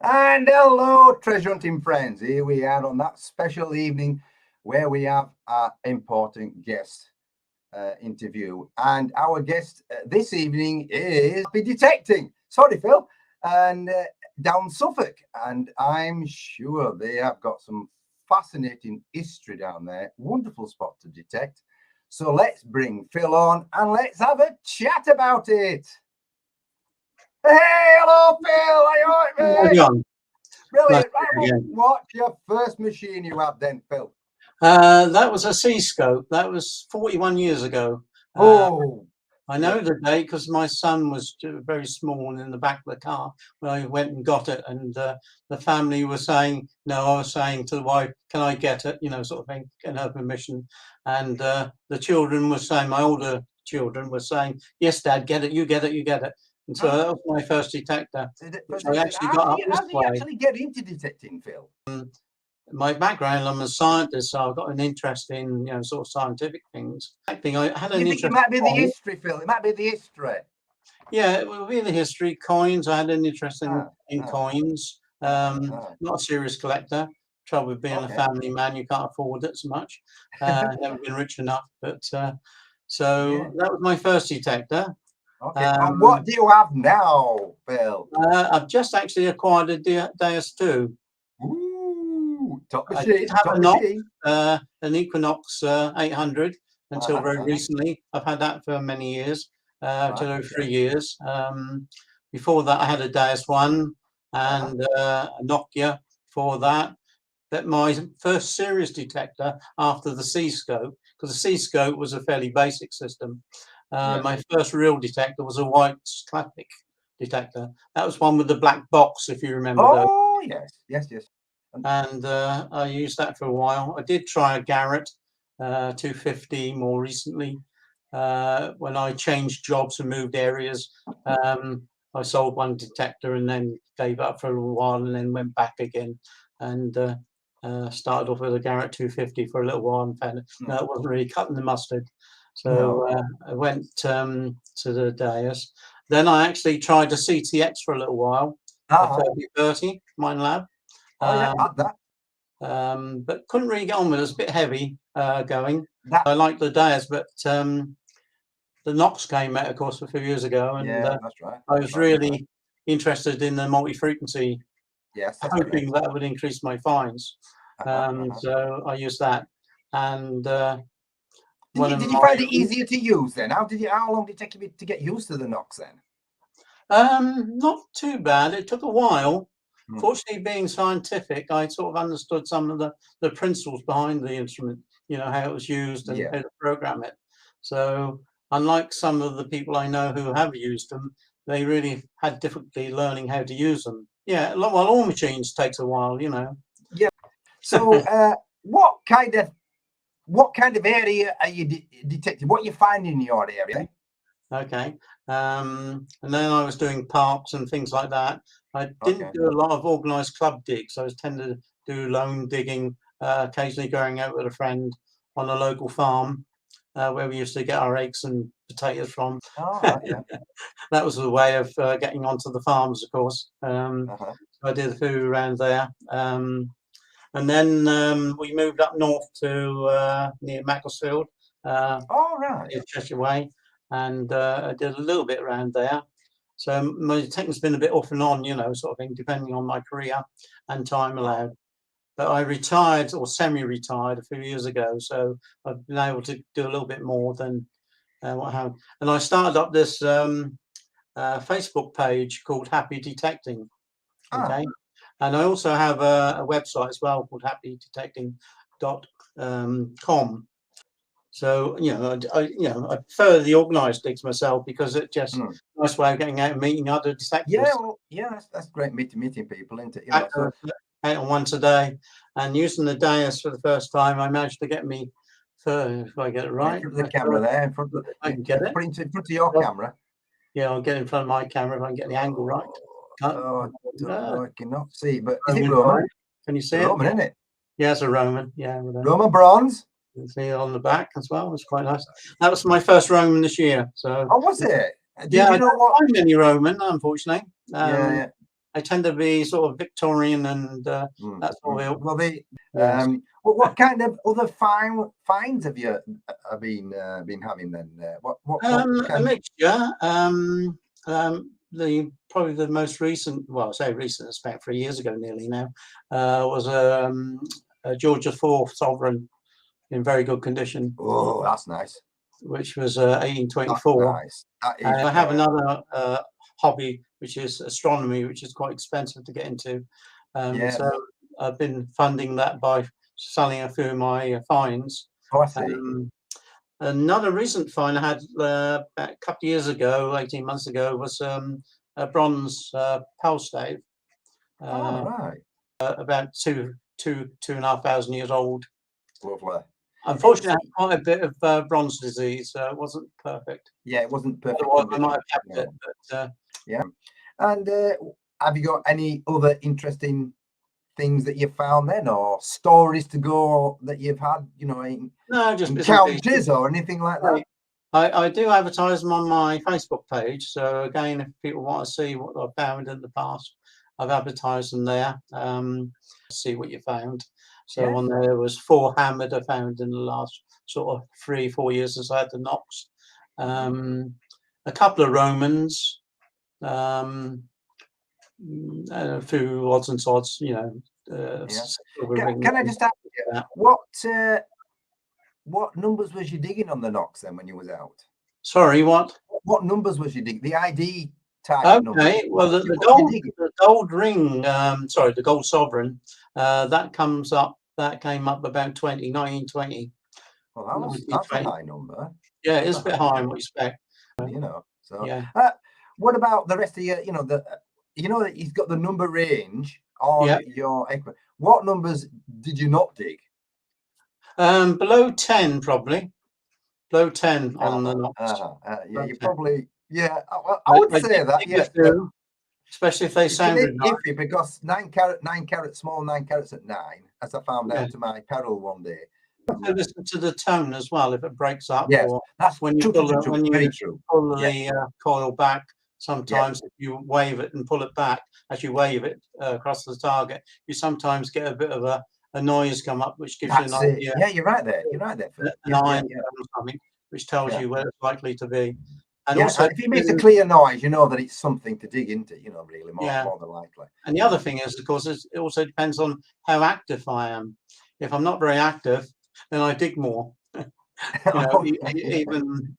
And hello, treasure hunting friends. Here we are on that special evening where we have our important guest interview. And our guest this evening is Happy Detecting. Sorry, Phil. And down Suffolk. And I'm sure they have got some fascinating history down there. Wonderful spot to detect. So let's bring Phil on and let's have a chat about it. Hey, hello, Phil. Are you all right, mate? Brilliant. Right, what's your first machine you had then, Phil? That was a C-scope. That was 41 years ago. I know the date because my son was very small in the back of the car when I went and got it, and the family was saying no. I was saying to the wife, "Can I get it?" You know, sort of thing, getting her permission. And the children were saying, my older children were saying, "Yes, Dad, get it. You get it. You get it." And so that was my first detector. How did you actually get into detecting, Phil? My background, I'm a scientist, so I've got an interest in, you know, sort of scientific things. I had an interest. It might be the history, Phil. It might be the history. Yeah, it would be the history. Coins. I had an interest in coins. Not a serious collector. Trouble with being a family man, you can't afford it so much. Never been rich enough, but so that was my first detector. Okay. And what do you have now, Phil? I've just actually acquired a Deus 2. Top machine. An Equinox 800 until very recently. I've had that for many years, 3 years. Before that, I had a Deus 1 and a Nokia for that. But my first serious detector after the C-scope, because the C-scope was a fairly basic system. My first real detector was a White's Classic detector. That was one with the black box, if you remember. Oh, yes. And I used that for a while. I did try a Garrett 250 more recently. When I changed jobs and moved areas, I sold one detector and then gave up for a while and then went back again and started off with a Garrett 250 for a little while and found it wasn't really cutting the mustard. So I went to the Deus. Then I actually tried a CTX for a little while, a 3030, Mine Lab. But couldn't really get on with it. It was a bit heavy going. I liked the Deus, but the Knox came out, of course, a few years ago, and that's right. I was really interested in the multi-frequency, hoping that would increase my finds. So I used that. And did you find it easier to use then? How long did it take you to get used to the Knox then? Not too bad. It took a while. Fortunately, being scientific, I sort of understood some of the principles behind the instrument, you know, how it was used and how to program it. So unlike some of the people I know who have used them, they really had difficulty learning how to use them. Yeah, well, all machines takes a while, you know. Yeah. So what kind of area are you detecting? What you find in your area? Okay. And then I was doing parks and things like that. I didn't do a lot of organised club digs. I was tending to do lone digging, occasionally going out with a friend on a local farm where we used to get our eggs and potatoes from. That was a way of getting onto the farms, of course. So I did a few around there. And then we moved up north to near Macclesfield, Cheshire Way. And I did a little bit around there. So my detecting's been a bit off and on, you know, sort of thing, depending on my career and time allowed. But I retired or semi-retired a few years ago, so I've been able to do a little bit more than what I have. And I started up this Facebook page called Happy Detecting. Okay, and I also have a website as well called happydetecting.com. So, you know, I prefer the organised digs myself because it's just a nice way of getting out and meeting other detectives. That's great meeting people, isn't it? You know, out on once a day, and using the Deus for the first time, I managed to get me. If I get it right, the camera there in front of I can get it in front of your camera. Yeah, I'll get in front of my camera if I can get the angle right. I cannot see, but is it Roman? Can you see Roman, isn't it? Yeah, it's a Roman. Yeah, Roman bronze. You can see it on the back as well. It's quite nice. That was my first Roman this year. So. Oh, was it? I don't find any Roman, unfortunately. they tend to be sort of Victorian and that sort of ilk. Well, Yes. what kind of other finds have you been having then? What A mixture. Probably the most recent, well, I say recent, it's about 3 years ago nearly now, was a Georgia IV sovereign in very good condition, Oh, that's nice. which was That's 1824. nice. That is, And I have another hobby, which is astronomy, which is quite expensive to get into. yes. So I've been funding that by selling a few of my finds. Oh, I see. Another recent find I had about a couple of years ago, 18 months ago, was a bronze pole stave. Oh, right. About two and a half thousand years old. Lovely. Unfortunately, I had quite a bit of bronze disease, so it wasn't perfect. Yeah, it wasn't perfect. Otherwise, I might have kept it. But, yeah. And have you got any other interesting things that you found then, or stories to go that you've had, no, just encounters or anything like that? I do advertise them on my Facebook page. So again, if people want to see what I've found in the past, I've advertised them there. See what you found. So on there was 4 hammered I found in the last sort of 3-4 years since I had the knocks. A couple of Romans, a few odds and sods, Can I just ask you, what numbers was you digging on the knocks then when you was out? Sorry, what? What numbers was you digging? The ID target number. Okay, well the gold ring, sorry, the gold sovereign, that came up about 1920. Well, that's a high number. Yeah, it's a bit high in what you expect. So yeah. What about the rest of your, that he's got the number range on your equipment. What numbers did you not dig? Below 10, probably. Below 10 on the knocks. Yeah, you probably, I would say that, yes. Especially if they sounded iffy, because 9 carat small, 9 carats at 9, as I found out to my peril one day. To listen to the tone as well, if it breaks up. Yes, or that's when you pull the coil back. Sometimes if you wave it and pull it back, as you wave it across the target, you sometimes get a bit of a noise come up, which gives you an idea. Yeah, you're right there. You're right there. An iron or something, which tells you where it's likely to be. And also, if it makes a clear noise, you know that it's something to dig into. Really more than likely. And the other thing is, of course, it also depends on how active I am. If I'm not very active, then I dig more. Even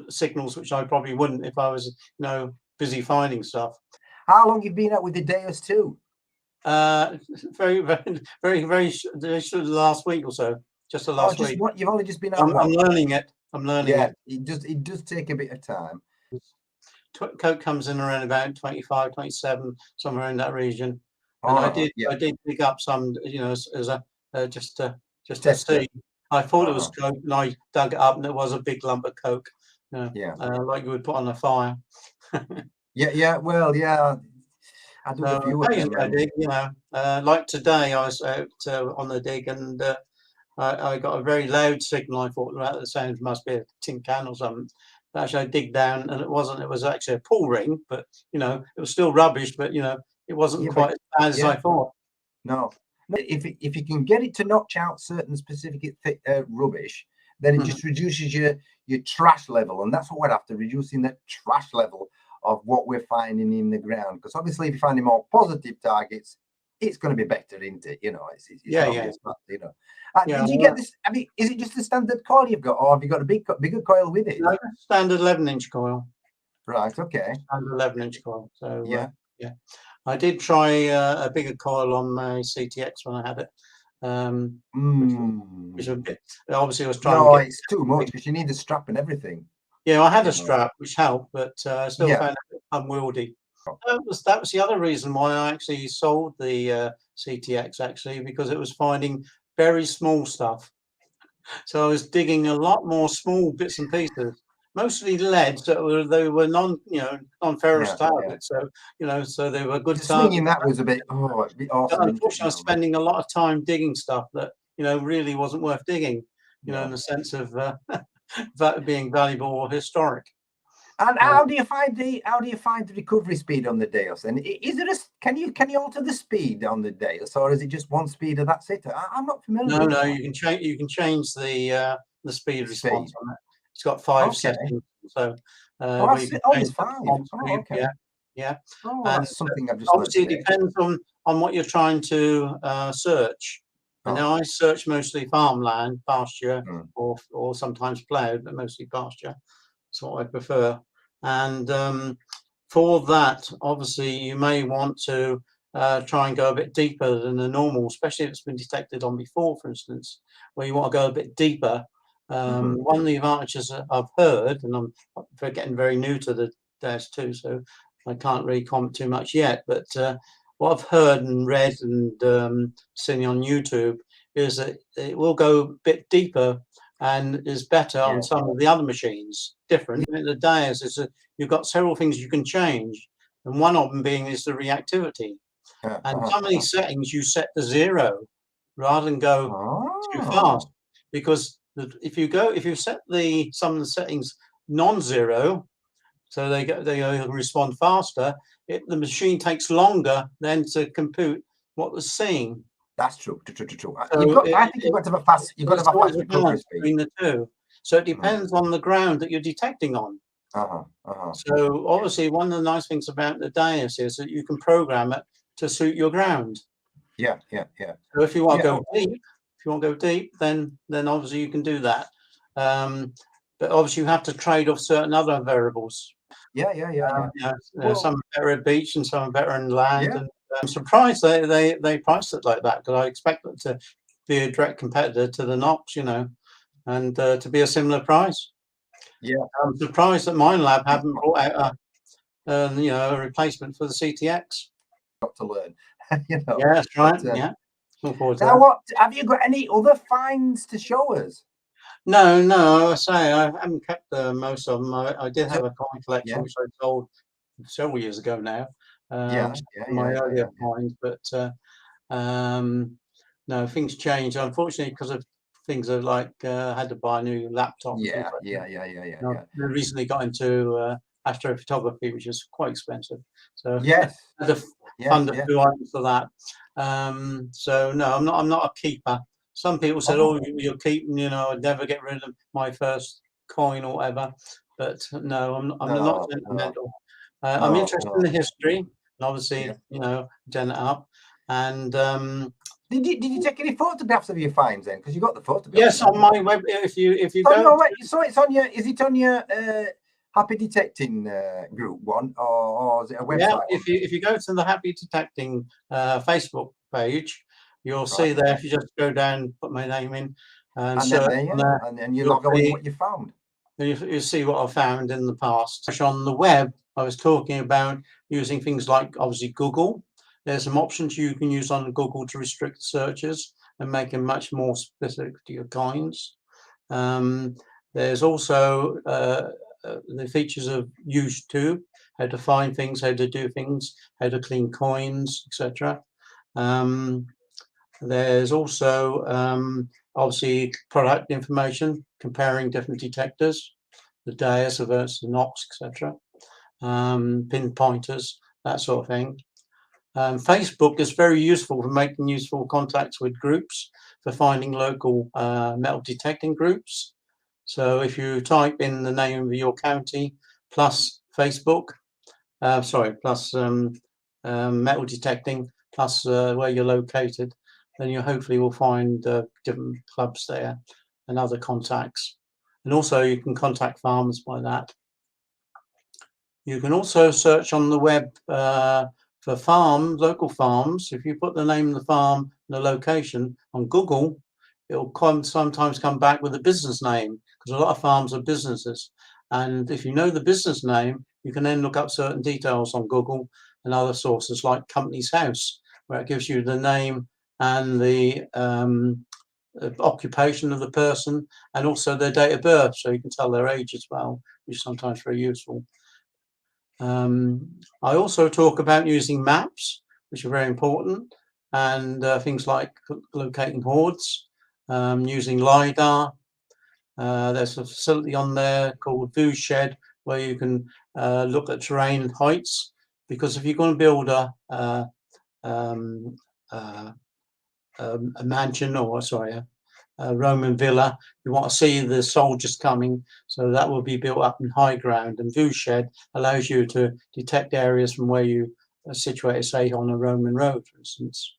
signals which I probably wouldn't if I was, busy finding stuff. How long you been out with the Deus too? Very, the last week or so. Just the last week. You've only just been out. I'm learning it. it. It does take a bit of time. Coke comes in around about 25, 27, somewhere in that region. And I did pick up some, as a just to see. I thought it was coke, and I dug it up, and it was a big lump of coke. Like you would put on a fire. I do a few of them. I dig, like today, I was out on the dig, and I got a very loud signal. I thought the sound must be a tin can or something. But actually, I dig down, and it wasn't. It was actually a pull ring, but it was still rubbish. But it wasn't quite as bad as I thought. No. If you can get it to notch out certain specific rubbish, then it just reduces your trash level, and that's what we're after, reducing the trash level of what we're finding in the ground. Because obviously, if you're finding more positive targets, it's going to be better, isn't it? It's did you get this? Is it just the standard coil you've got, or have you got a bigger coil with it? No, standard 11-inch coil. Right. Okay. Standard 11-inch coil. So I did try a bigger coil on my CTX when I had it. Which was a bit, obviously I was trying to get... it's too much because you need the strap and everything. Yeah, I had a strap, which helped, but I still found it a bit unwieldy. That was the other reason why I actually sold the CTX, actually, because it was finding very small stuff. So I was digging a lot more small bits and pieces, mostly leads that they were non-ferrous targets. So so they were good targets. That was a bit awesome. Unfortunately, I was spending a lot of time digging stuff that really wasn't worth digging. In the sense of that being valuable or historic. And how do you find the recovery speed on the Deus? And is there can you alter the speed on the Deus, or is it just one speed and that's it? I'm not familiar. No, with no, that. you can change the speed response on it. It's got 5 settings, so it's 5. Okay. Yeah. Oh, And that's something I've just learned obviously it today. depends on what you're trying to search. And now I search mostly farmland, pasture, or sometimes ploughed, but mostly pasture. That's what I prefer. And for that, obviously, you may want to try and go a bit deeper than the normal, especially if it's been detected on before, for instance, where you want to go a bit deeper. One of the advantages I've heard, and I'm getting very new to the DAS too, so I can't really comment too much yet, but what I've heard and read and seen on YouTube is that it will go a bit deeper and is better on some of the other machines. Different. The DAS is you've got several things you can change, and one of them being is the reactivity. And some of these settings you set to 0 rather than go too fast, because if you set some of the settings non-zero, so they respond faster, the machine takes longer then to compute what was seeing. That's true. So I think you've got to have a fast. You've got to have a fast recovery speed between the two. So it depends on the ground that you're detecting on. So obviously, one of the nice things about the DAS is that you can program it to suit your ground. Yeah. So if you want to go deep, then obviously you can do that. But obviously you have to trade off certain other variables. Yeah. Some are better at beach and some are better in land. And I'm surprised they priced it like that, because I expect it to be a direct competitor to the Knox, and to be a similar price. Yeah, I'm surprised that Minelab haven't brought out a replacement for the CTX. Got to learn. Yeah, that's right. Look forward to that. What have you got? Any other finds to show us? No. I say I haven't kept most of them. I did have a coin collection which I sold several years ago now. My earlier finds, but no, things change unfortunately because of things are like had to buy a new laptop. Yeah. I recently got into astrophotography, which is quite expensive. So yes, I had to fund a few items for that. So no, I'm not a keeper. Some people said, "Oh, you're keeping," I'd never get rid of my first coin or whatever. But no, I'm not sentimental. I'm interested in the history, and obviously, gen it up. And did you take any photographs of your finds then? Because you got the photographs. Yes, on my web. If you go, so it's on your. Is it on your Happy Detecting group one, or is it a website? Yeah, if you go to the Happy Detecting Facebook page, you'll see there. If you just go down, put my name in, and then you log on what you found. You see what I found in the past. On the web, I was talking about using things like obviously Google. There's some options you can use on Google to restrict searches and make them much more specific to your coins. There's also the features of YouTube, how to find things, how to do things, how to clean coins, etc. There's also obviously product information, comparing different detectors, the DAS versus the Knox, etc. Pinpointers, that sort of thing. Facebook is very useful for making useful contacts with groups, for finding local metal detecting groups. So if you type in the name of your county plus Facebook, plus metal detecting plus where you're located, then you hopefully will find different clubs there and other contacts. And also you can contact farmers by that. You can also search on the web for local farms. If you put the name of the farm and the location on Google, it will sometimes come back with a business name, because a lot of farms are businesses. And if you know the business name, you can then look up certain details on Google and other sources like Company's House, where it gives you the name and the occupation of the person and also their date of birth, so you can tell their age as well, which is sometimes very useful. I also talk about using maps, which are very important, and things like locating hoards, using LiDAR. There's a facility on there called ViewShed, where you can look at terrain and heights, because if you're going to build um, a mansion, or sorry, a Roman villa, you want to see the soldiers coming, so that will be built up in high ground. And view shed allows you to detect areas from where you are situated, say on a Roman road, for instance.